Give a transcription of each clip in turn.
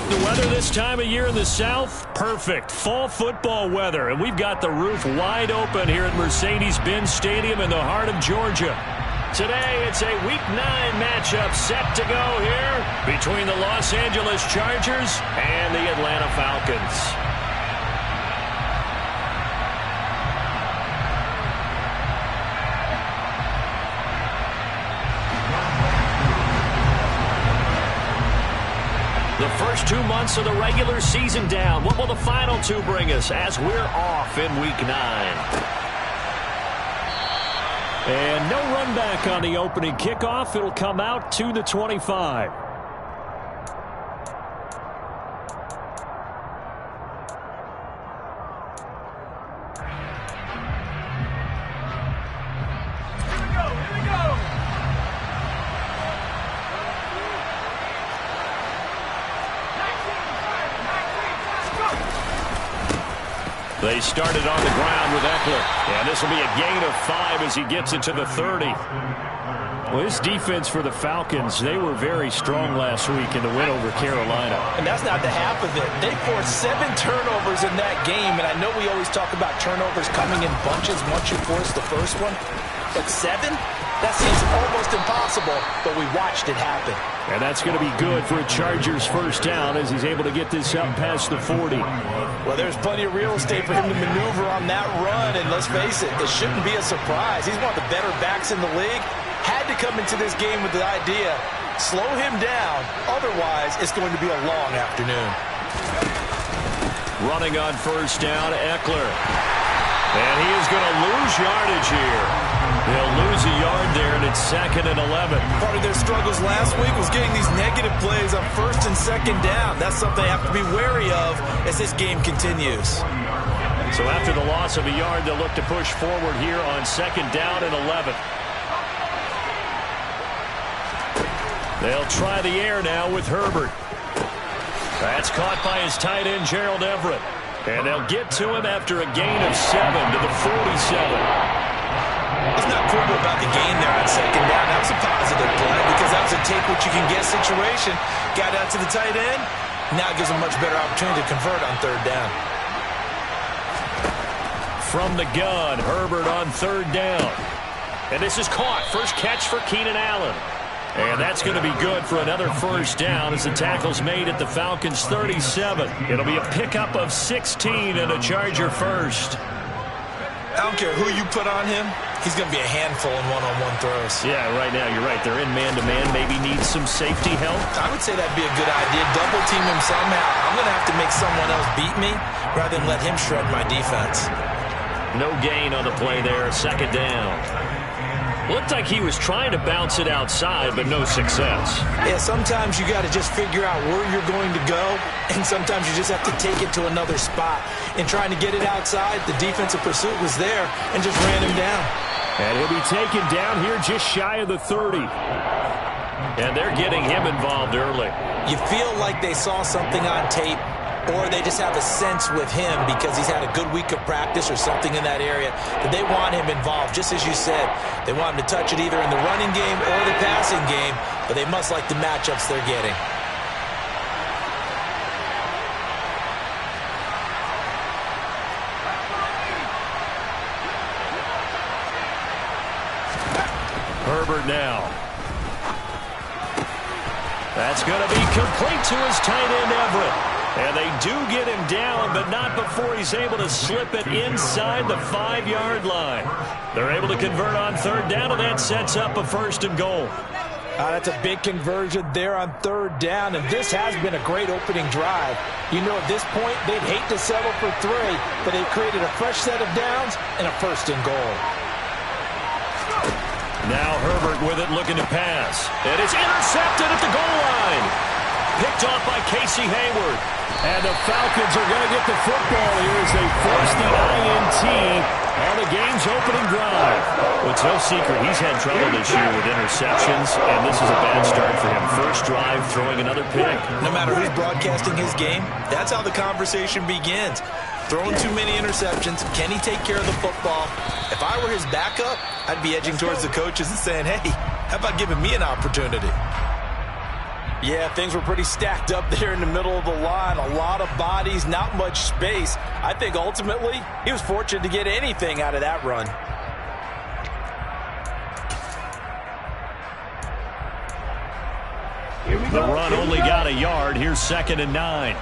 The weather this time of year in the South, perfect. Fall football weather, and we've got the roof wide open here at Mercedes-Benz Stadium in the heart of Georgia. Today, it's a Week 9 matchup set to go here between the Los Angeles Chargers and the Atlanta Falcons. The first 2 months of the regular season down. What will the final 2 bring us as we're off in Week 9? And no run back on the opening kickoff. It'll come out to the 25. They started on the ground with Eckler. And this will be a gain of 5 as he gets it to the 30. Well, this defense for the Falcons, they were very strong last week in the win over Carolina. And that's not the half of it. They forced 7 turnovers in that game. And I know we always talk about turnovers coming in bunches once you force the first one. But 7? That seems almost impossible, but we watched it happen. And that's going to be good for a Chargers first down as he's able to get this up past the 40. Well, there's plenty of real estate for him to maneuver on that run, and let's face it, it shouldn't be a surprise. He's one of the better backs in the league. Had to come into this game with the idea, slow him down, otherwise it's going to be a long afternoon. Running on first down, Eckler. And he is going to lose yardage here. They'll lose a yard there, and it's 2nd and 11. Part of their struggles last week was getting these negative plays on 1st and 2nd down. That's something they have to be wary of as this game continues. So after the loss of a yard, they'll look to push forward here on 2nd down and 11. They'll try the air now with Herbert. That's caught by his tight end, Gerald Everett. And they'll get to him after a gain of 7 to the 47. It's not cool about the gain there on 2nd down. That was a positive play because that was a take-what-you-can-get situation. Got out to the tight end. Now it gives them a much better opportunity to convert on 3rd down. From the gun, Herbert on 3rd down. And this is caught. First catch for Keenan Allen. And that's going to be good for another first down as the tackle's made at the Falcons' 37. It'll be a pickup of 16 and a Charger first. I don't care who you put on him. He's going to be a handful in one-on-one throws. Yeah, right now, you're right. They're in man-to-man. Maybe needs some safety help. I would say that'd be a good idea. Double team him somehow. I'm going to have to make someone else beat me rather than let him shred my defense. No gain on the play there. 2nd down. Looked like he was trying to bounce it outside, but no success. Yeah, sometimes you got to just figure out where you're going to go, and sometimes you just have to take it to another spot. In trying to get it outside, the defensive pursuit was there and just ran him down. And he'll be taken down here just shy of the 30. And they're getting him involved early. You feel like they saw something on tape, or they just have a sense with him because he's had a good week of practice or something in that area that they want him involved. Just as you said, they want him to touch it either in the running game or the passing game, but they must like the matchups they're getting. Herbert now. That's going to be complete to his tight end, Everett. And they do get him down, but not before he's able to slip it inside the 5-yard line. They're able to convert on 3rd down, and that sets up a 1st and goal. That's a big conversion there on 3rd down, and this has been a great opening drive. You know, at this point, they'd hate to settle for 3, but they've created a fresh set of downs and a 1st and goal. Now Herbert with it, looking to pass. It is intercepted at the goal line. Picked off by Casey Hayward. And the Falcons are going to get the football here as they force the INT on the game's opening drive. Well, it's no secret he's had trouble this year with interceptions, and this is a bad start for him. First drive, throwing another pick. No matter who's broadcasting his game, that's how the conversation begins. Throwing too many interceptions. Can he take care of the football? If I were his backup, I'd be edging towards the coaches and saying, hey, how about giving me an opportunity? Yeah, things were pretty stacked up there in the middle of the line. A lot of bodies, not much space. I think ultimately he was fortunate to get anything out of that run. The run only got a yard. Here's 2nd and 9.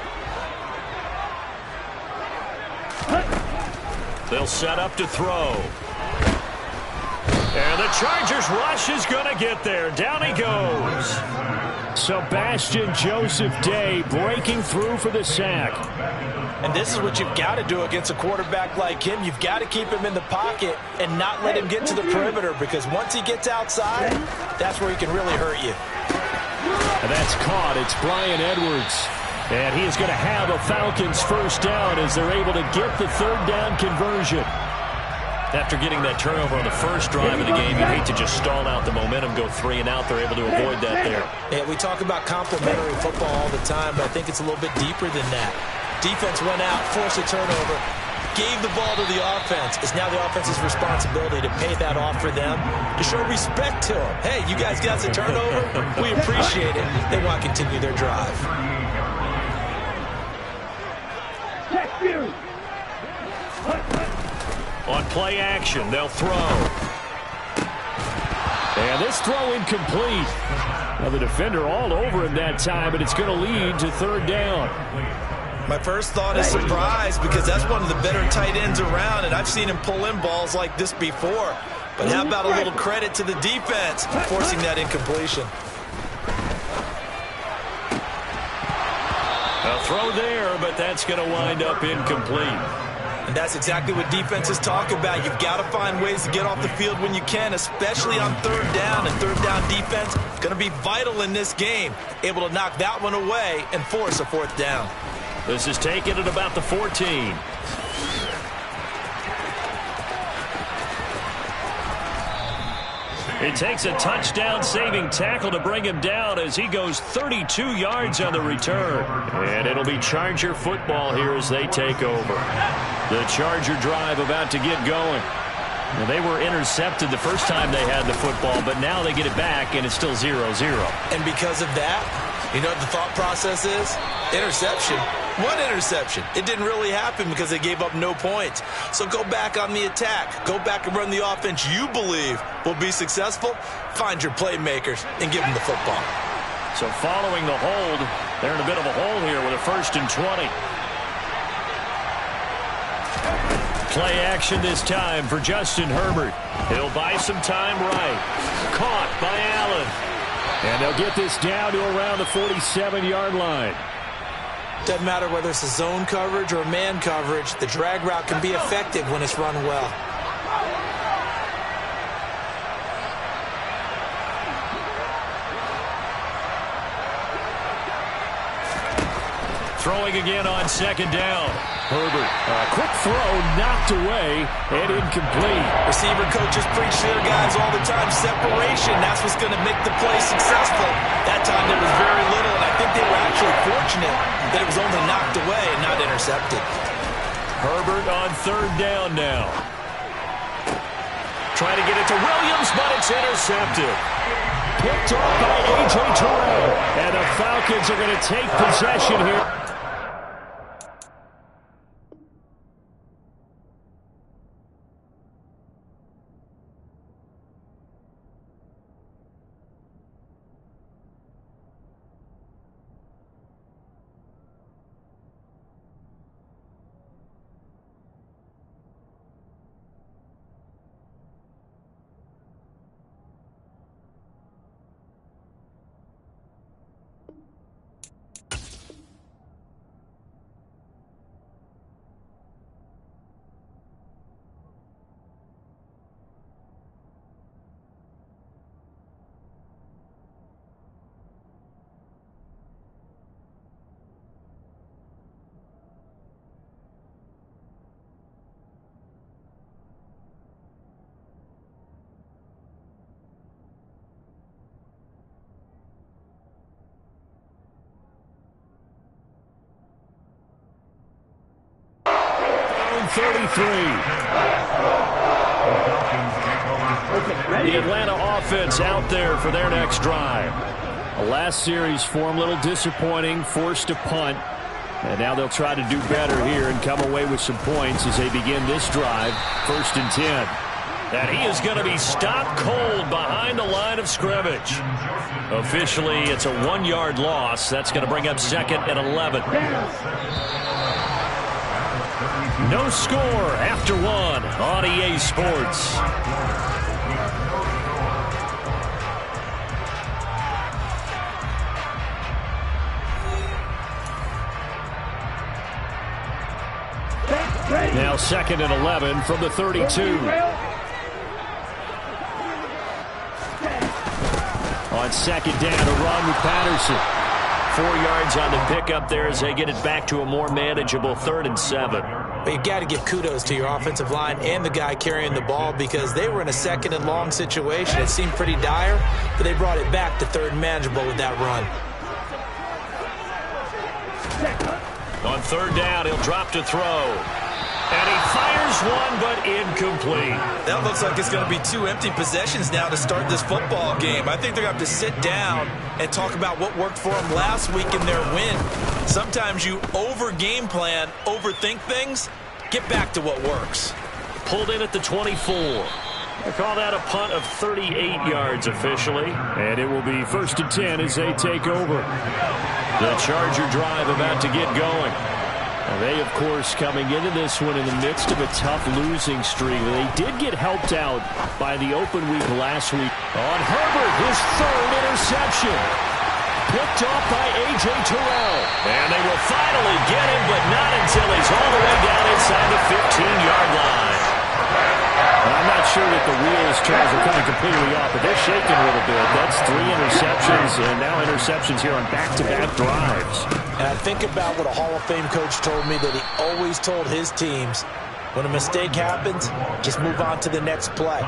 They'll set up to throw. And the Chargers rush is going to get there. Down he goes. Sebastian Joseph Day breaking through for the sack. And this is what you've got to do against a quarterback like him. You've got to keep him in the pocket and not let him get to the perimeter, because once he gets outside, that's where he can really hurt you. And that's caught. It's Bryan Edwards. And he is going to have a Falcons first down as they're able to get the 3rd down conversion. After getting that turnover on the first drive of the game, you hate to just stall out the momentum, go 3 and out. They're able to avoid that there. Yeah, we talk about complementary football all the time, but I think it's a little bit deeper than that. Defense went out, forced a turnover, gave the ball to the offense. It's now the offense's responsibility to pay that off for them, to show respect to them. Hey, you guys got the turnover? We appreciate it. They want to continue their drive. On play action, they'll throw. And this throw incomplete. Now the defender all over him that time, but it's going to lead to 3rd down. My first thought is surprise, because that's one of the better tight ends around, and I've seen him pull in balls like this before. But how about a little credit to the defense for forcing that incompletion? A throw there, but that's going to wind up incomplete. And that's exactly what defenses talk about. You've got to find ways to get off the field when you can, especially on 3rd down. And 3rd down defense is going to be vital in this game. Able to knock that one away and force a 4th down. This is taken at about the 14. It takes a touchdown-saving tackle to bring him down as he goes 32 yards on the return. And it'll be Charger football here as they take over. The Charger drive about to get going. Now, they were intercepted the first time they had the football, but now they get it back, and it's still 0-0. And because of that, you know what the thought process is? Interception. One interception. It didn't really happen because they gave up no points. So go back on the attack. Go back and run the offense you believe will be successful. Find your playmakers and give them the football. So following the hold, they're in a bit of a hole here with a 1st and 20. Play action this time for Justin Herbert. He'll buy some time right. Caught by Allen. And they'll get this down to around the 47-yard line. Doesn't matter whether it's a zone coverage or man coverage, the drag route can be effective when it's run well. Throwing again on 2nd down. Herbert, a quick throw knocked away and incomplete. Receiver coaches preach to their guys all the time, separation. That's what's going to make the play successful. That time there was very little, and I think they were actually fortunate that it was only knocked away and not intercepted. Herbert on 3rd down now. Trying to get it to Williams, but it's intercepted. Picked off by A.J. Terrell. And the Falcons are going to take possession here. The Atlanta offense out there for their next drive. Last series for him, a little disappointing, forced a punt. And now they'll try to do better here and come away with some points as they begin this drive, 1st and 10. And he is going to be stopped cold behind the line of scrimmage. Officially, it's a 1-yard loss. That's going to bring up 2nd and 11. No score after 1 on EA Sports. Now 2nd and 11 from the 32. On 2nd down, a run with Patterson. 4 yards on the pickup there as they get it back to a more manageable 3rd and 7. But you got to give kudos to your offensive line and the guy carrying the ball because they were in a 2nd and long situation. It seemed pretty dire, but they brought it back to 3rd and manageable with that run. On 3rd down, he'll drop to throw. And he fires one, but incomplete. That looks like it's going to be 2 empty possessions now to start this football game. I think they're going to have to sit down and talk about what worked for them last week in their win. Sometimes you over-game plan, overthink things. Get back to what works. Pulled in at the 24. I call that a punt of 38 yards officially. And it will be 1st and 10 as they take over. The Charger drive about to get going. And they, of course, coming into this one in the midst of a tough losing streak. They did get helped out by the open week last week. On Herbert, his 3rd interception. Picked off by A.J. Terrell. And they will finally get him, but not until he's all the way down inside the 15-yard line. And I'm not sure that the wheels, Charles, are coming completely off, but they're shaking a little bit. That's 3 interceptions, and now interceptions here on back-to-back drives. And I think about what a Hall of Fame coach told me that he always told his teams, when a mistake happens, just move on to the next play.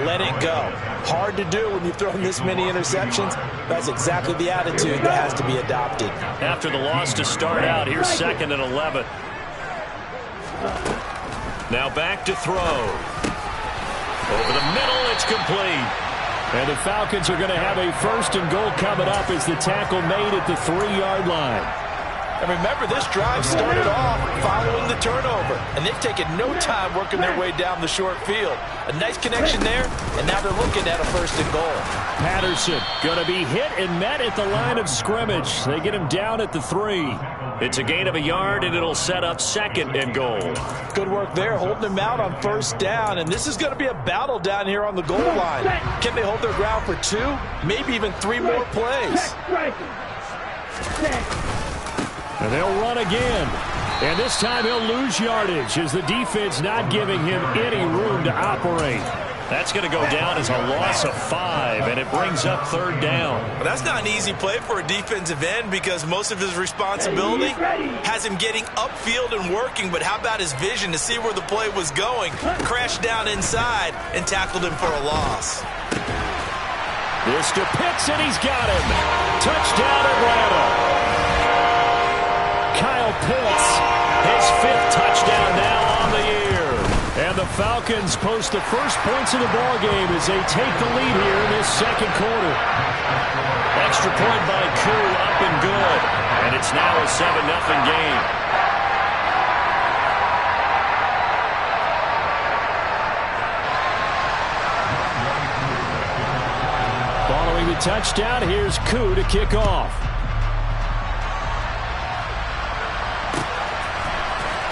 Let it go. Hard to do when you've thrown this many interceptions. That's exactly the attitude that has to be adopted. After the loss to start out, here's 2nd and 11. Now back to throw. Over the middle, it's complete. And the Falcons are going to have a 1st and goal coming up as the tackle made at the 3-yard line. And remember, this drive started off following the turnover. And they've taken no time working their way down the short field. A nice connection there, and now they're looking at a 1st and goal. Patterson going to be hit and met at the line of scrimmage. They get him down at the 3. It's a gain of a yard, and it'll set up 2nd and goal. Good work there, holding him out on 1st down. And this is going to be a battle down here on the goal line. Can they hold their ground for 2, maybe even 3 more plays? And they'll run again. And this time he'll lose yardage as the defense not giving him any room to operate. That's going to go down as a loss of 5, and it brings up 3rd down. Well, that's not an easy play for a defensive end because most of his responsibility has him getting upfield and working, but how about his vision to see where the play was going, crashed down inside, and tackled him for a loss. This to Pitts, and he's got him. Touchdown, Atlanta. Kyle Pitts, his 5th touchdown now on the year. And the Falcons post the first points of the ballgame as they take the lead here in this 2nd quarter. Extra point by Koo, up and good. And it's now a 7-0 game. Following the touchdown, here's Koo to kick off.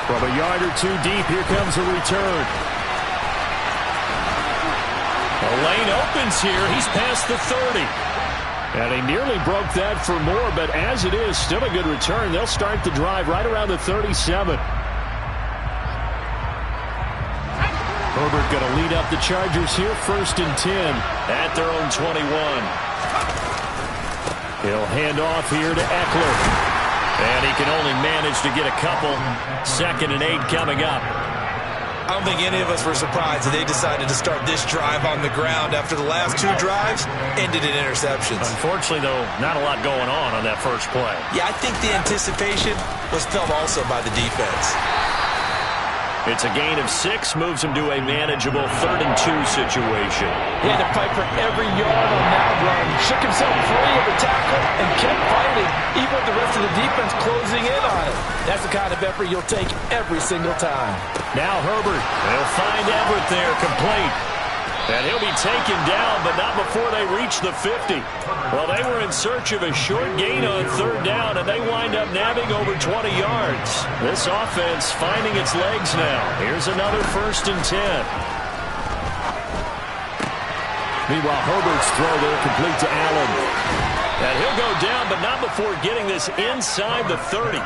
From a yard or 2 deep, here comes a return. The lane opens here. He's past the 30. And he nearly broke that for more, but as it is, still a good return. They'll start the drive right around the 37. Herbert going to lead up the Chargers here, 1st and 10 at their own 21. He'll hand off here to Eckler. And he can only manage to get a couple. 2nd and 8 coming up. I don't think any of us were surprised that they decided to start this drive on the ground after the last 2 drives ended in interceptions. Unfortunately, though, not a lot going on that first play. Yeah, I think the anticipation was felt also by the defense. It's a gain of 6, moves him to a manageable 3rd and 2 situation. He had to fight for every yard on that run. Shook himself free of the tackle and kept fighting, even with the rest of the defense closing in on it. That's the kind of effort you'll take every single time. Now Herbert. They'll find Everett there, complete. And he'll be taken down, but not before they reach the 50. Well, they were in search of a short gain on 3rd down, and they wind up nabbing over 20 yards. This offense finding its legs now. Here's another 1st and 10. Meanwhile, Herbert's throw there complete to Allen. And he'll go down, but not before getting this inside the 30.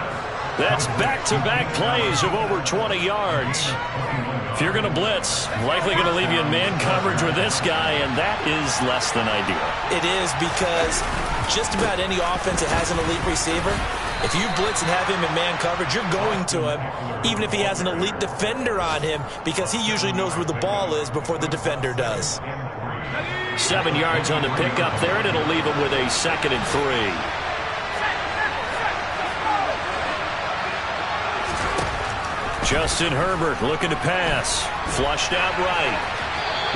That's back-to-back plays of over 20 yards. If you're going to blitz, likely going to leave you in man coverage with this guy, and that is less than ideal. It is, because just about any offense that has an elite receiver, if you blitz and have him in man coverage, you're going to him, even if he has an elite defender on him, because he usually knows where the ball is before the defender does. 7 yards on the pickup there, and it'll leave him with a 2nd and 3. Justin Herbert looking to pass. Flushed out right.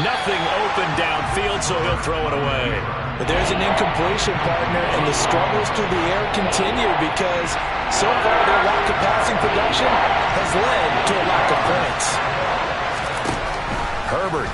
Nothing open downfield, so he'll throw it away. But there's an incompletion, partner, and the struggles through the air continue because so far their lack of passing production has led to a lack of points. Herbert.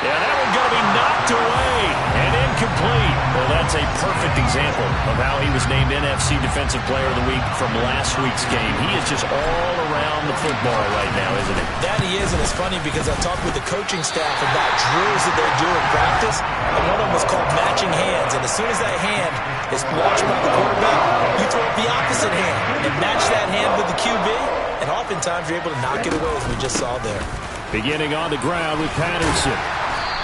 Yeah, that one's going to be knocked away and incomplete. Well, that's a perfect example of how he was named NFC Defensive Player of the Week from last week's game. He is just all around the football right now, isn't he? That he is, and it's funny because I talked with the coaching staff about drills that they do in practice, and one of them was called matching hands. And as soon as that hand is watched by the quarterback, you throw up the opposite hand and match that hand with the QB, and oftentimes you're able to knock it away, as we just saw there. Beginning on the ground with Patterson.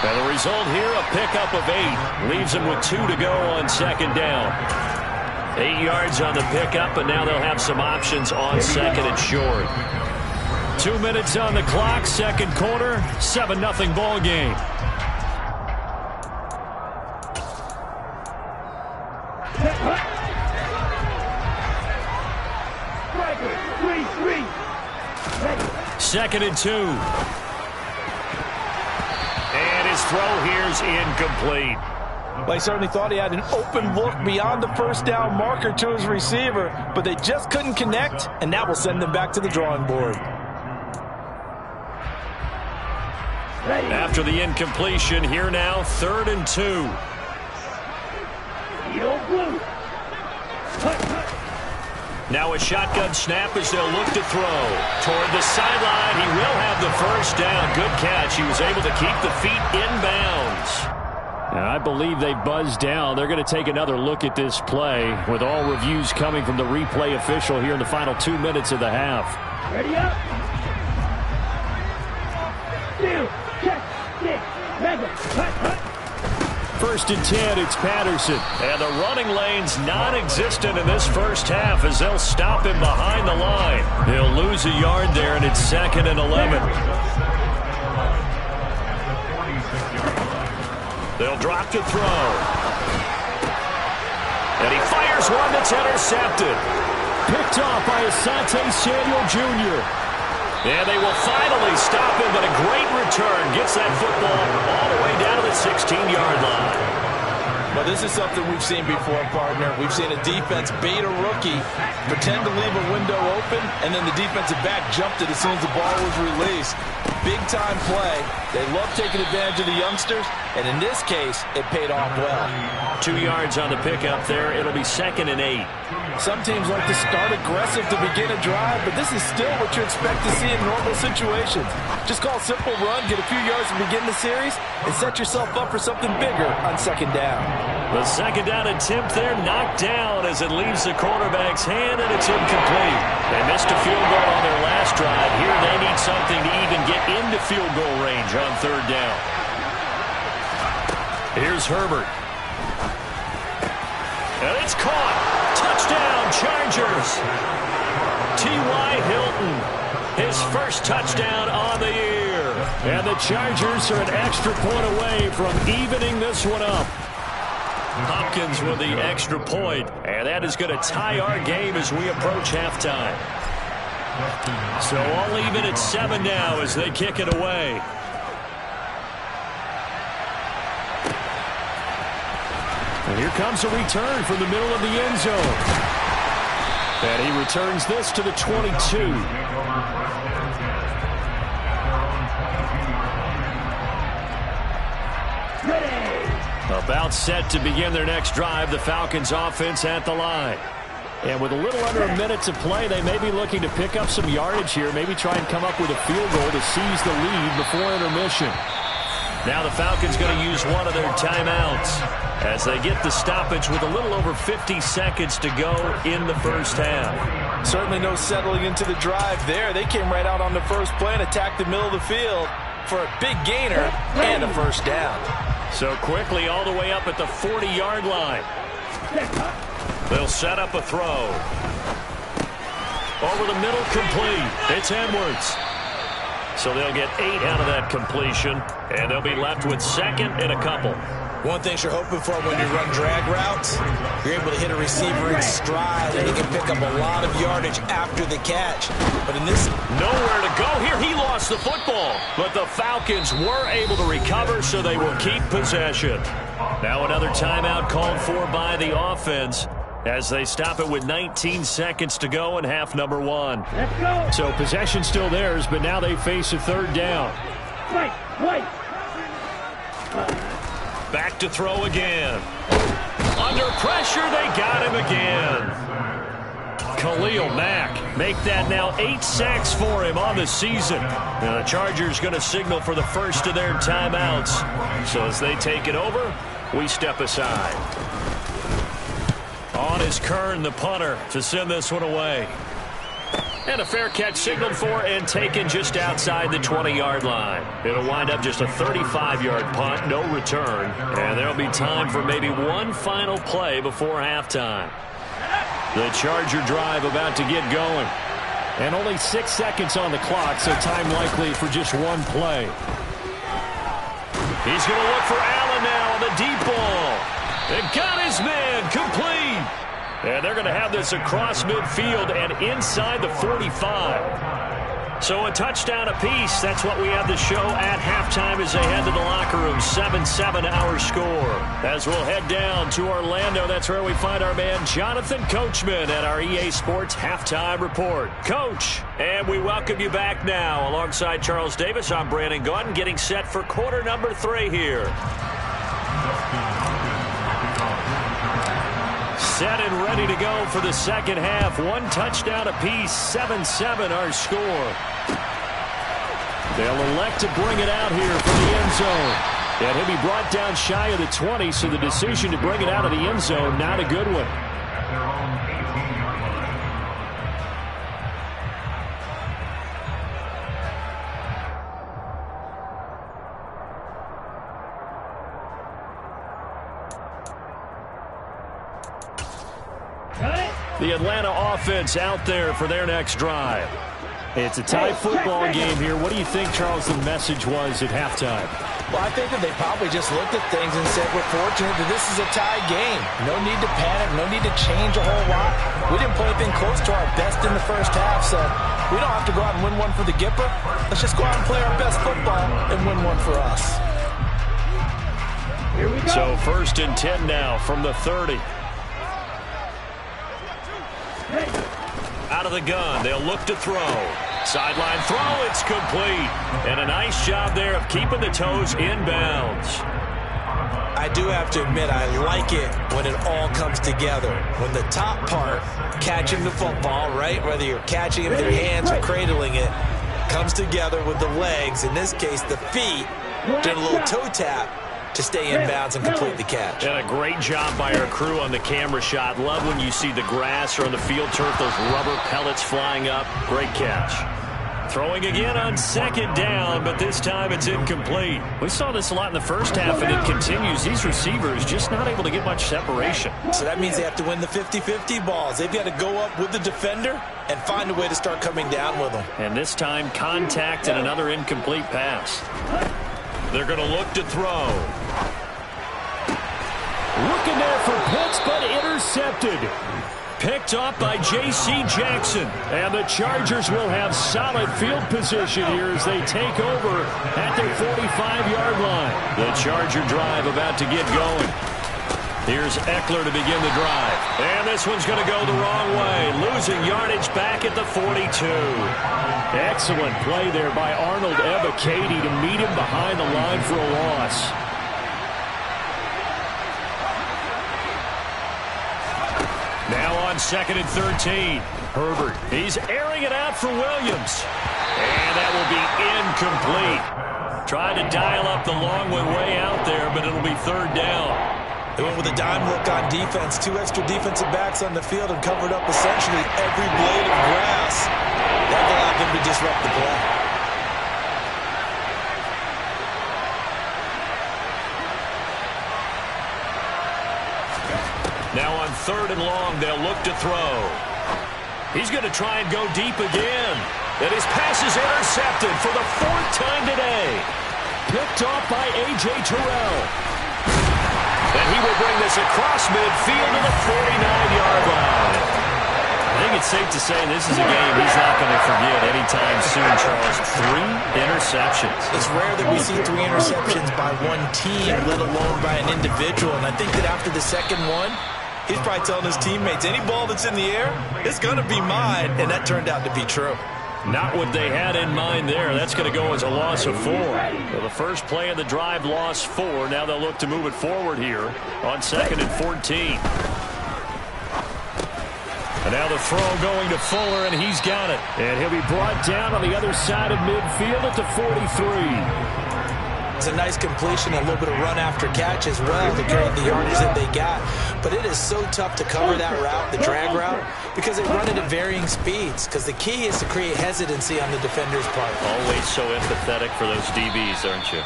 And the result here, a pickup of 8. Leaves him with 2 to go on 2nd down. 8 yards on the pickup, and now they'll have some options on 2nd and short. 2 minutes on the clock, 2nd quarter, 7-0 ball game. Second and 2. And his throw here's incomplete. Well, he certainly thought he had an open look beyond the 1st down marker to his receiver, but they just couldn't connect, and that will send them back to the drawing board. After the incompletion, here now, 3rd and 2. Now a shotgun snap as they'll look to throw. Toward the sideline, he will have the 1st down. Good catch. He was able to keep the feet inbounds. And I believe they buzzed down. They're going to take another look at this play with all reviews coming from the replay official here in the final 2 minutes of the half. Ready up. 2, check, 6, ready. 1st and 10, it's Patterson. And the running lane's non-existent in this first half as they'll stop him behind the line. He'll lose a yard there, and it's 2nd and 11. They'll drop to throw. And he fires one that's intercepted. Picked off by Asante Samuel Jr. And they will finally stop him, but a great return gets that football all the way down to the 16-yard line. Well, this is something we've seen before, partner. We've seen a defense bait a rookie, pretend to leave a window open, and then the defensive back jumped it as soon as the ball was released. Big-time play. They love taking advantage of the youngsters, and in this case, it paid off well. 2 yards on the pickup there. It'll be 2nd and 8. Some teams like to start aggressive to begin a drive, but this is still what you expect to see in normal situations. Just call a simple run, get a few yards to begin the series, and set yourself up for something bigger on 2nd down. The 2nd down attempt there knocked down as it leaves the quarterback's hand, and it's incomplete. They missed a field goal on their last drive. Here they need something to even get into field goal range on 3rd down. Here's Herbert. And it's caught. Touchdown, Chargers. T.Y. Hilton, his first touchdown on the year. And the Chargers are an extra point away from evening this one up. Hopkins with the extra point, and that is going to tie our game as we approach halftime. So all even at 7 now as they kick it away. And here comes a return from the middle of the end zone. And he returns this to the 22. About set to begin their next drive, the Falcons offense at the line. And with a little under a minute to play, they may be looking to pick up some yardage here, maybe try and come up with a field goal to seize the lead before intermission. Now the Falcons going to use one of their timeouts as they get the stoppage with a little over 50 seconds to go in the first half. Certainly no settling into the drive there. They came right out on the first play and attacked the middle of the field for a big gainer and a first down. So quickly all the way up at the 40-yard line. They'll set up a throw. Over the middle, complete. It's Edwards. So they'll get 8 out of that completion, and they'll be left with second and a couple. One thing you're hoping for when you run drag routes, you're able to hit a receiver in stride, and he can pick up a lot of yardage after the catch. But in this... Nowhere to go here. He lost the football. But the Falcons were able to recover, so they will keep possession. Now another timeout called for by the offense as they stop it with 19 seconds to go in half number 1. Let's go. So possession still theirs, but now they face a third down. Wait. Back to throw again. Under pressure, they got him again. Khalil Mack make that now 8 sacks for him on the season. Now the Chargers going to signal for the first of their timeouts. So as they take it over, we step aside. On is Kern, the punter, to send this one away. And a fair catch signaled for and taken just outside the 20-yard line. It'll wind up just a 35-yard punt, no return. And there'll be time for maybe one final play before halftime. The Charger drive about to get going. And only 6 seconds on the clock, so time likely for just one play. He's going to look for Allen now on the deep ball. And got his man complete. And they're going to have this across midfield and inside the 45. So a touchdown apiece. That's what we have the show at halftime as they head to the locker room. 7-7 our score. As we'll head down to Orlando, that's where we find our man Jonathan Coachman at our EA Sports Halftime Report. Coach, and we welcome you back now. Alongside Charles Davis, I'm Brandon Gaudin, getting set for quarter number 3 here. Set and ready to go for the second half. One touchdown apiece, 7-7 our score. They'll elect to bring it out here from the end zone. And he'll be brought down shy of the 20, so the decision to bring it out of the end zone, not a good one. The Atlanta offense out there for their next drive. It's a tie football game here. What do you think, Charles, the message was at halftime? Well, I think that they probably just looked at things and said, we're fortunate that this is a tie game. No need to panic. No need to change a whole lot. We didn't play anything close to our best in the first half, so we don't have to go out and win one for the Gipper. Let's just go out and play our best football and win one for us. Here we go. So 1st and 10 now from the 30. Out of the gun, they'll look to throw. Sideline throw, it's complete. And a nice job there of keeping the toes inbounds. I do have to admit, I like it when it all comes together. When the top part, catching the football, right, whether you're catching it with your hands or cradling it, comes together with the legs, in this case the feet, doing a little toe tap to stay inbounds and complete the catch. And a great job by our crew on the camera shot. Love when you see the grass or on the field turf, those rubber pellets flying up. Great catch. Throwing again on 2nd down, but this time it's incomplete. We saw this a lot in the first half, and it continues. These receivers just not able to get much separation. So that means they have to win the 50-50 balls. They've got to go up with the defender and find a way to start coming down with them. And this time, contact and another incomplete pass. They're going to look to throw. looking there for Pitts, but intercepted. Picked off by J.C. Jackson. And the Chargers will have solid field position here as they take over at their 45-yard line. The Charger drive about to get going. Here's Eckler to begin the drive. And this one's going to go the wrong way. Losing yardage back at the 42. Excellent play there by Arnold Ebiketie to meet him behind the line for a loss. Now on 2nd and 13. Herbert. He's airing it out for Williams. And that will be incomplete. Trying to dial up the long one way out there, but it'll be 3rd down. They went with a dime look on defense. 2 extra defensive backs on the field and covered up essentially every blade of grass. That allowed them to disrupt the play. Now on 3rd and long, they'll look to throw. He's going to try and go deep again. And his pass is intercepted for the 4th time today. Picked off by A.J. Terrell. And he will bring this across midfield to the 49-yard line. I think it's safe to say this is a game he's not going to forget anytime soon, Charles. 3 interceptions. It's rare that we see 3 interceptions by one team, let alone by an individual. And I think that after the second one, he's probably telling his teammates, any ball that's in the air, it's going to be mine. And that turned out to be true. Not what they had in mind there. That's going to go as a loss of 4. So the first play of the drive lost 4. Now they'll look to move it forward here on 2nd and 14. And now the throw going to Fuller, and he's got it. And he'll be brought down on the other side of midfield at the 43. It's a nice completion, a little bit of run after catch as well to carry the yardage that they got. But it is so tough to cover that route, the drag route, because they run it at varying speeds. Because the key is to create hesitancy on the defender's part. Always so empathetic for those DBs, aren't you?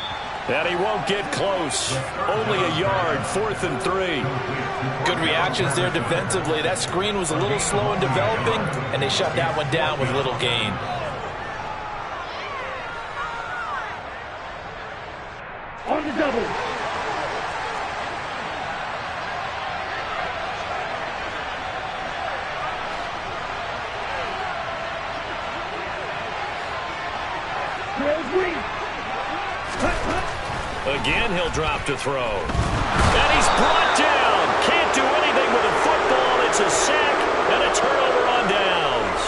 And he won't get close. Only a yard, 4th and 3. Good reactions there defensively. That screen was a little slow in developing, and they shut that one down with little gain. On the double. Again, he'll drop to throw. And he's brought down. Can't do anything with a football. It's a sack and a turnover on downs.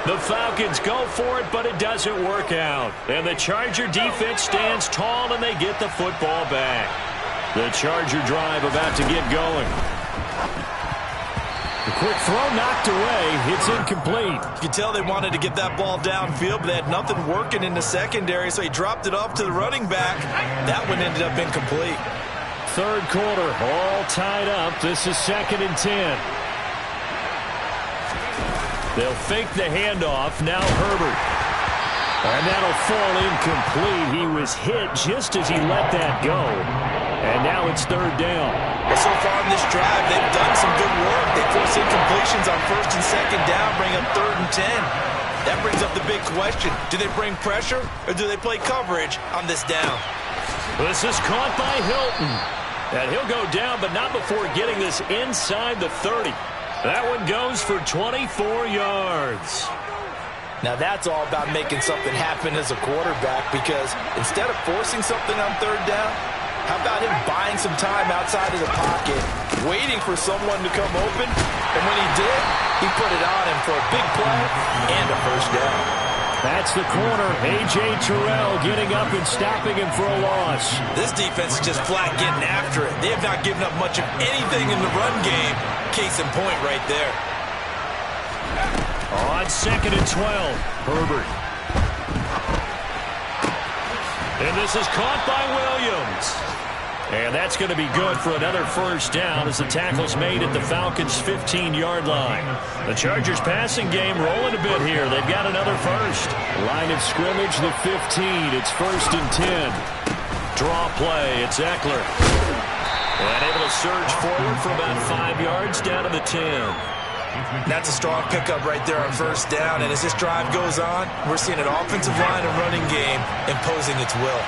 The Falcons go for it, but it doesn't work out. And the Charger defense stands tall, and they get the football back. The Charger drive about to get going. The quick throw knocked away. It's incomplete. You can tell they wanted to get that ball downfield, but they had nothing working in the secondary, so he dropped it off to the running back. That one ended up incomplete. 3rd quarter, all tied up. This is 2nd and 10. They'll fake the handoff. Now Herbert. And that'll fall incomplete. He was hit just as he let that go. And now it's 3rd down. Well, so far in this drive, they've done some good work. They force incompletions on 1st and 2nd down, bring up 3rd and 10. That brings up the big question. Do they bring pressure, or do they play coverage on this down? This is caught by Hilton. And he'll go down, but not before getting this inside the 30. That one goes for 24 yards. Now that's all about making something happen as a quarterback, because instead of forcing something on 3rd down, how about him buying some time outside of the pocket, waiting for someone to come open, and when he did, he put it on him for a big play and a 1st down. That's the corner. A.J. Terrell getting up and stopping him for a loss. This defense is just flat getting after it. They have not given up much of anything in the run game. Case in point right there. On 2nd and 12, Herbert. And this is caught by Williams. And that's going to be good for another 1st down as the tackle's made at the Falcons' 15-yard line. The Chargers passing game rolling a bit here. They've got another 1st. Line of scrimmage, the 15. It's 1st and 10. Draw play. It's Eckler. And able to surge forward for about 5 yards down to the 10. That's a strong pickup right there on 1st down. And as this drive goes on, we're seeing an offensive line and running game imposing its will.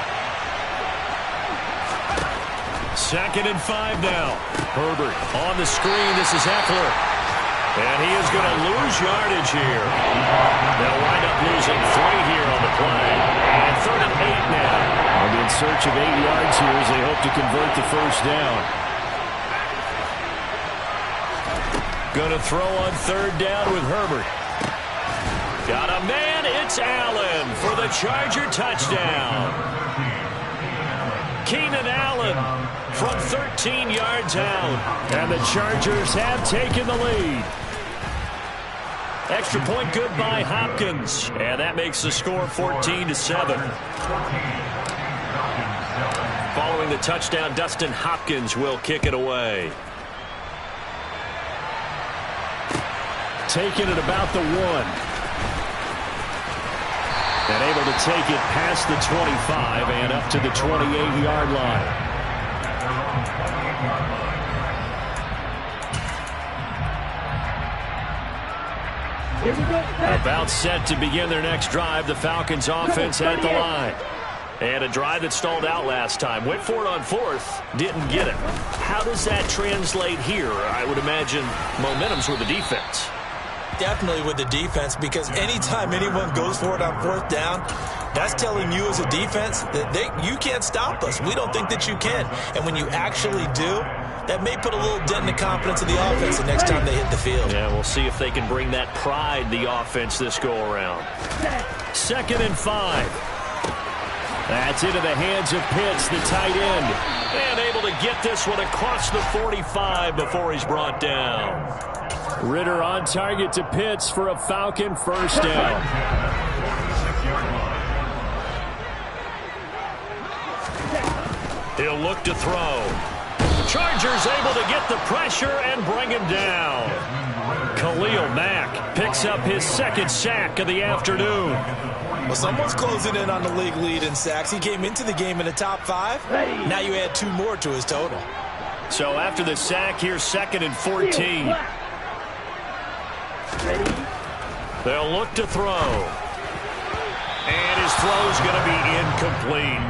2nd and 5 now. Herbert on the screen. This is Eckler. And he is going to lose yardage here. They'll wind up losing 3 here on the play. And 3rd and 8 now. They'll be in search of 8 yards here as they hope to convert the first down. Going to throw on 3rd down with Herbert. Got a man. It's Allen for the Charger touchdown. Keenan Allen from 13 yards out. And the Chargers have taken the lead. Extra point good by Hopkins. And that makes the score 14-7. Following the touchdown, Dustin Hopkins will kick it away. Taking it about the 1. And able to take it past the 25 and up to the 28-yard line. Here we go. About set to begin their next drive. The Falcons offense at the line. And a drive that stalled out last time. Went for it on 4th. Didn't get it. How does that translate here? I would imagine momentum's with the defense. Definitely with the defense, because anytime anyone goes for it on 4th down, that's telling you as a defense that you can't stop us. We don't think that you can. And when you actually do, that may put a little dent in the confidence of the offense the next time they hit the field. Yeah, we'll see if they can bring that pride, the offense, this go-around. 2nd and 5. That's into the hands of Pitts, the tight end. And able to get this one across the 45 before he's brought down. Ritter on target to Pitts for a Falcon first down. He'll look to throw. Chargers able to get the pressure and bring him down. Khalil Mack picks up his 2nd sack of the afternoon. Well, someone's closing in on the league lead in sacks. He came into the game in the top 5. Now you add 2 more to his total. So after the sack, here's 2nd and 14. They'll look to throw. And his throw's going to be incomplete.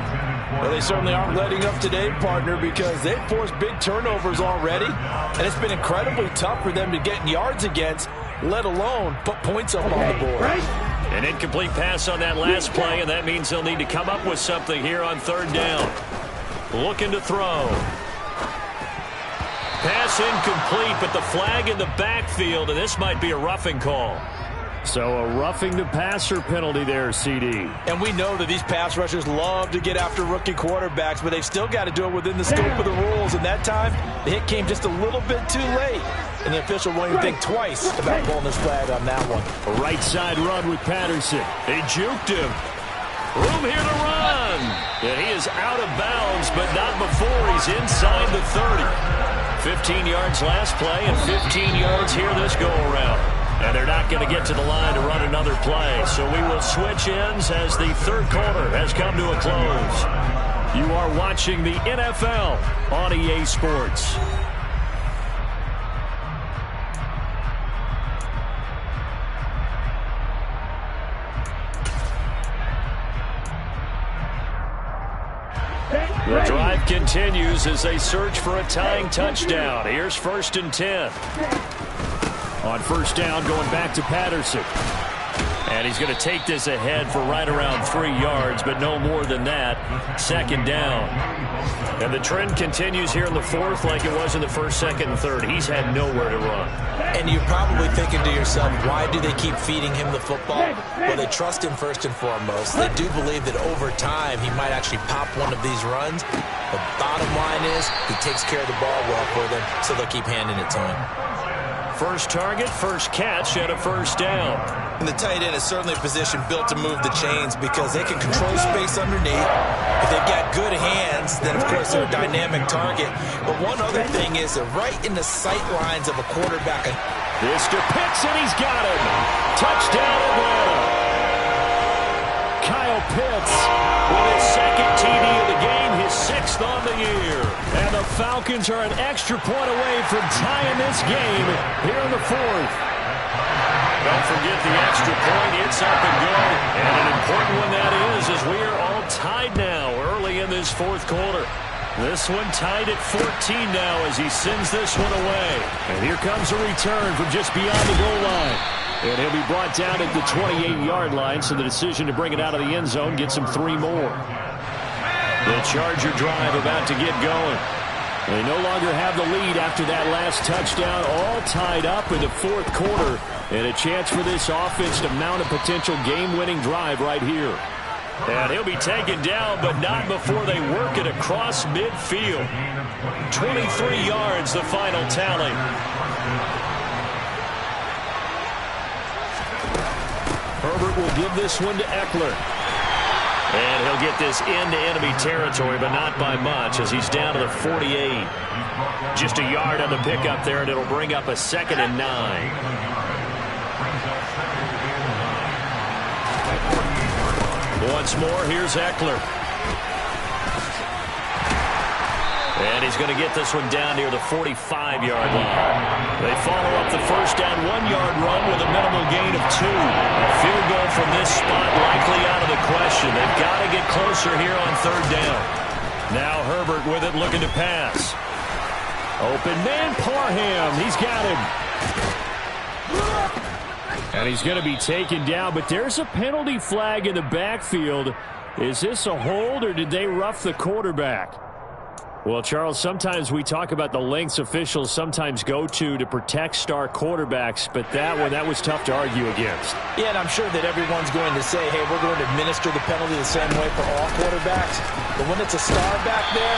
Well, they certainly aren't letting up today, partner, because they've forced big turnovers already. And it's been incredibly tough for them to get yards against, let alone put points up on the board. An incomplete pass on that last play, and that means they'll need to come up with something here on 3rd down. Looking to throw. Pass incomplete, but the flag in the backfield, and this might be a roughing call. So a roughing the passer penalty there, CD. And we know that these pass rushers love to get after rookie quarterbacks, but they've still got to do it within the scope of the rules. And that time, the hit came just a little bit too late. And the official won't even think twice about pulling this flag on that one. A right side run with Patterson. They juked him. Room here to run. And he is out of bounds, but not before he's inside the 30. 15 yards last play and 15 yards here this go-around. And they're not going to get to the line to run another play. So we will switch ends as the 3rd quarter has come to a close. You are watching the NFL on EA Sports. The drive continues as they search for a tying touchdown. Here's 1st and 10. On 1st down, going back to Patterson. And he's going to take this ahead for right around 3 yards, but no more than that. 2nd down. And the trend continues here in the 4th like it was in the 1st, 2nd, and 3rd. He's had nowhere to run. And you're probably thinking to yourself, why do they keep feeding him the football? Well, they trust him first and foremost. They do believe that over time he might actually pop one of these runs. The bottom line is he takes care of the ball well for them, so they'll keep handing it to him. First target, first catch, and a 1st down. And the tight end is certainly a position built to move the chains because they can control space underneath. If they've got good hands, then of course they're a dynamic target. But one other thing is they're right in the sight lines of a quarterback. This to Pitts, and he's got him. Touchdown, Atlanta. Kyle Pitts with his 2nd TD of the game, his 6th on the year. And the Falcons are an extra point away from tying this game here in the 4th. Don't forget the extra point. It's up and good. And an important one that is as we are all tied now early in this 4th quarter. This one tied at 14 now as he sends this one away. And here comes a return from just beyond the goal line. And he'll be brought down at the 28-yard line, so the decision to bring it out of the end zone gets him 3 more. The Charger drive about to get going. They no longer have the lead after that last touchdown, all tied up in the fourth quarter. And a chance for this offense to mount a potential game-winning drive right here. And he'll be taken down, but not before they work it across midfield. 23 yards, the final tally. Herbert will give this one to Eckler. And he'll get this into enemy territory, but not by much as he's down to the 48. Just a yard on the pickup there, and it'll bring up a 2nd and 9. Once more, here's Eckler. And he's going to get this one down near the 45-yard line. They follow up the first down 1-yard run with a minimal gain of 2. A field goal from this spot likely out of the question. They've got to get closer here on 3rd down. Now Herbert with it, looking to pass. Open man, Parham. He's got him. And he's going to be taken down, but there's a penalty flag in the backfield. Is this a hold, or did they rough the quarterback? Well, Charles, sometimes we talk about the lengths officials sometimes go to protect star quarterbacks, but that was tough to argue against. Yeah, and I'm sure that everyone's going to say, hey, we're going to administer the penalty the same way for all quarterbacks. But when it's a star back there,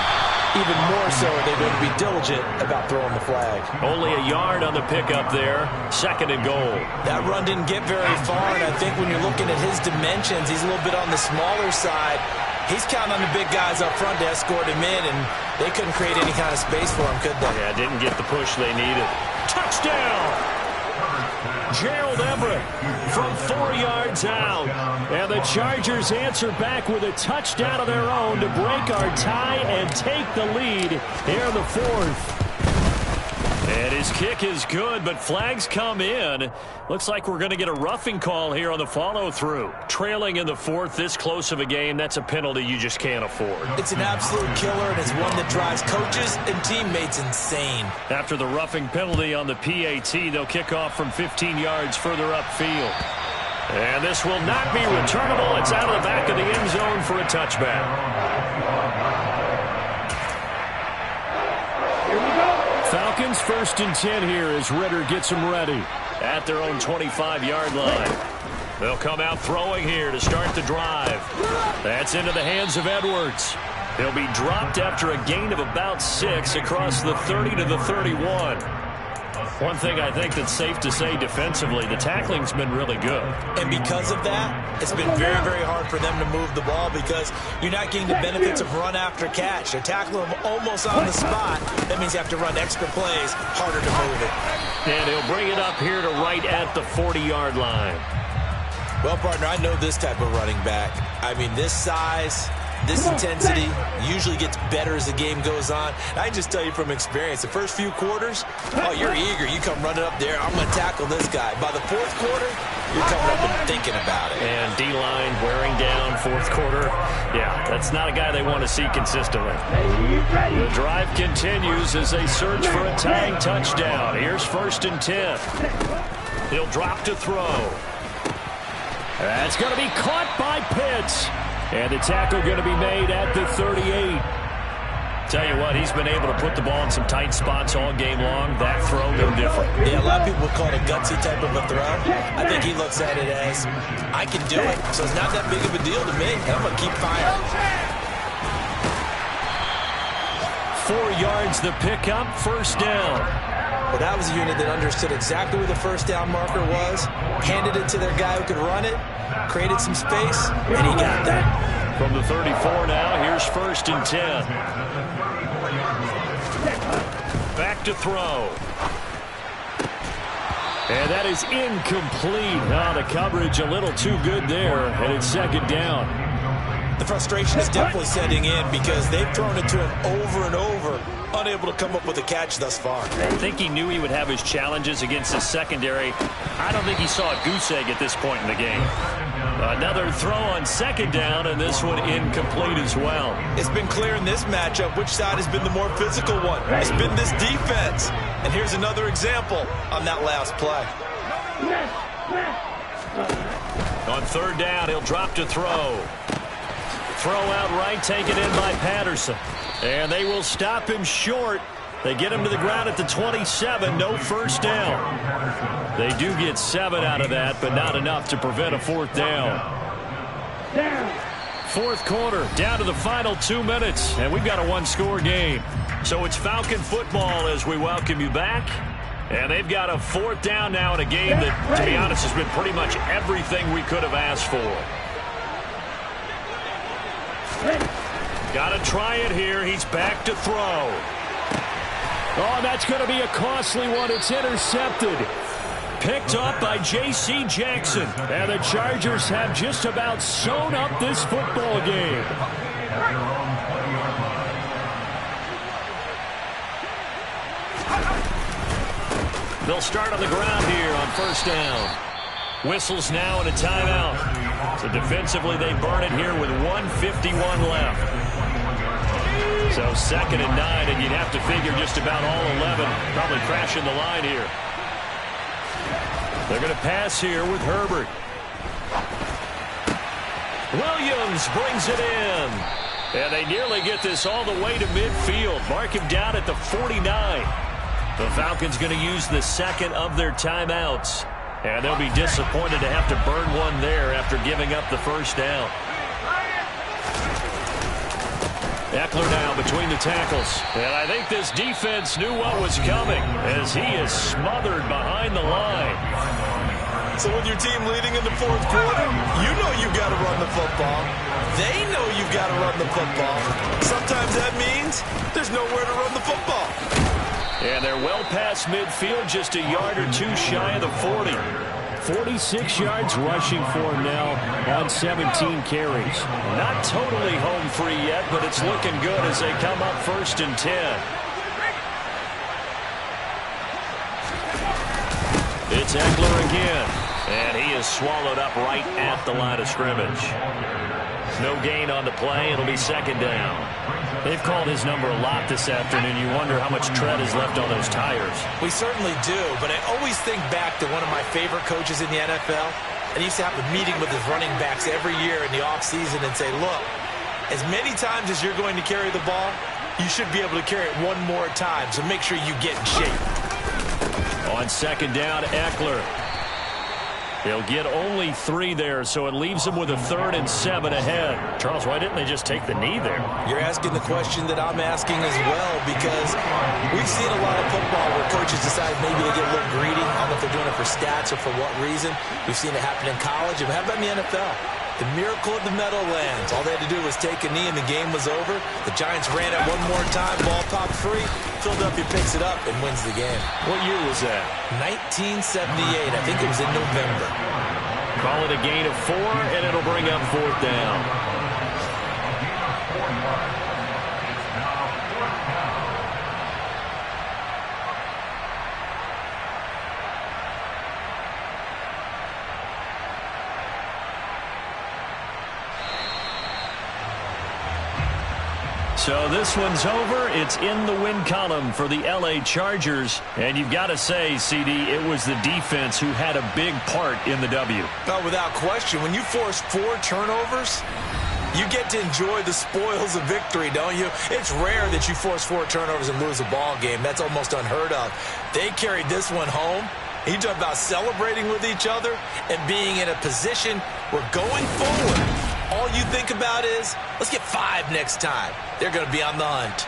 even more so are they going to be diligent about throwing the flag. Only a yard on the pickup there, 2nd and goal. That run didn't get very far, and I think when you're looking at his dimensions, he's a little bit on the smaller side. He's counting on the big guys up front to escort him in, and they couldn't create any kind of space for him, could they? Yeah, didn't get the push they needed. Touchdown! Gerald Everett from 4 yards out. And the Chargers answer back with a touchdown of their own to break our tie and take the lead here in the 4th. And his kick is good, but flags come in. Looks like we're going to get a roughing call here on the follow-through. Trailing in the 4th, this close of a game, that's a penalty you just can't afford. It's an absolute killer, and it's one that drives coaches and teammates insane. After the roughing penalty on the PAT, they'll kick off from 15 yards further upfield. And this will not be returnable. It's out of the back of the end zone for a touchback. Falcons 1st and 10 here as Ritter gets them ready at their own 25-yard line. They'll come out throwing here to start the drive. That's into the hands of Edwards. He'll be dropped after a gain of about 6 across the 30 to the 31. One thing I think that's safe to say defensively, the tackling's been really good. And because of that, it's been very, very hard for them to move the ball because you're not getting the benefits of run after catch. They're tackling them almost on the spot. That means you have to run extra plays, harder to move it. And he'll bring it up here to right at the 40-yard line. Well, partner, I know this type of running back. I mean, this size, this intensity usually gets better as the game goes on. I just tell you from experience, the first few quarters, oh, you're eager. You come running up there, I'm going to tackle this guy. By the 4th quarter, you're coming up and thinking about it. And D-line wearing down 4th quarter. Yeah, that's not a guy they want to see consistently. The drive continues as they search for a tying touchdown. Here's 1st and 10. He'll drop to throw. That's going to be caught by Pitts. And the tackle going to be made at the 38. Tell you what, he's been able to put the ball in some tight spots all game long. That throw, no different. Yeah, a lot of people would call it a gutsy type of a throw. I think he looks at it as, I can do it. So it's not that big of a deal to me. I'm going to keep firing. 4 yards the pickup, 1st down. Well, that was a unit that understood exactly where the 1st down marker was, handed it to their guy who could run it, created some space, and he got that. From the 34 now, here's 1st and 10. Back to throw. And that is incomplete. Now the coverage a little too good there, and it's 2nd down. The frustration is definitely setting in because they've thrown it to him over and over, unable to come up with a catch thus far. I think he knew he would have his challenges against his secondary. I don't think he saw a goose egg at this point in the game. Another throw on second down, and this one incomplete as well. It's been clear in this matchup which side has been the more physical one. It's been this defense. And here's another example on that last play. On third down, he'll drop to throw. Throw out right, taken in by Patterson. And they will stop him short. They get him to the ground at the 27, no first down. They do get 7 out of that, but not enough to prevent a fourth down. Fourth quarter, down to the final 2 minutes, and we've got a one-score game. So it's Falcon football as we welcome you back. And they've got a fourth down now in a game that, to be honest, has been pretty much everything we could have asked for. Got to try it here. He's back to throw. Oh, that's going to be a costly one. It's intercepted. Picked up by J.C. Jackson. And the Chargers have just about sewn up this football game. They'll start on the ground here on first down. Whistles now and a timeout. So defensively they burn it here with 1:51 left. So 2nd and 9, and you'd have to figure just about all 11 probably crashing the line here. They're going to pass here with Herbert. Williams brings it in. And they nearly get this all the way to midfield. Mark him down at the 49. The Falcons going to use the second of their timeouts. And they'll be disappointed to have to burn one there after giving up the first down. Eckler now between the tackles. And I think this defense knew what was coming as he is smothered behind the line. So with your team leading in the fourth quarter, you know you've got to run the football. They know you've got to run the football. Sometimes that means there's nowhere to run the football. And they're well past midfield, just a yard or two shy of the 40. 46 yards rushing for him now on 17 carries. Not totally home free yet, but it's looking good as they come up 1st and 10. It's Eckler again, and he is swallowed up right at the line of scrimmage. No gain on the play. It'll be 2nd down. They've called his number a lot this afternoon. You wonder how much tread is left on those tires. We certainly do, but I always think back to one of my favorite coaches in the NFL. And he used to have a meeting with his running backs every year in the offseason and say, look, as many times as you're going to carry the ball, you should be able to carry it one more time, so make sure you get in shape. On 2nd down, Eckler. They'll get only 3 there, so it leaves them with a 3rd and 7 ahead. Charles, why didn't they just take the knee there? You're asking the question that I'm asking as well, because we've seen a lot of football where coaches decide maybe to get a little greedy. I don't know if they're doing it for stats or for what reason. We've seen it happen in college. And how about in the NFL? The miracle of the Meadowlands. All they had to do was take a knee and the game was over. The Giants ran it one more time. Ball popped free. Philadelphia picks it up and wins the game. What year was that? 1978. I think it was in November. Call it a gain of 4, and it'll bring up 4th down. So this one's over. It's in the win column for the L.A. Chargers. And you've got to say, CD, it was the defense who had a big part in the W. Oh, without question. When you force 4 turnovers, you get to enjoy the spoils of victory, don't you? It's rare that you force 4 turnovers and lose a ball game. That's almost unheard of. They carried this one home. You talk about celebrating with each other and being in a position where going forward, all you think about is, let's get 5 next time. They're going to be on the hunt.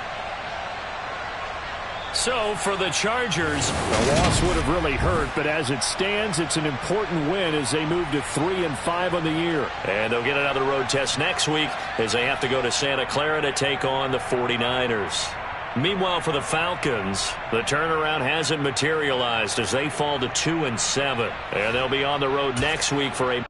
So for the Chargers, the loss would have really hurt, but as it stands, it's an important win as they move to 3-5 on the year. And they'll get another road test next week as they have to go to Santa Clara to take on the 49ers. Meanwhile, for the Falcons, the turnaround hasn't materialized as they fall to 2-7. And they'll be on the road next week for a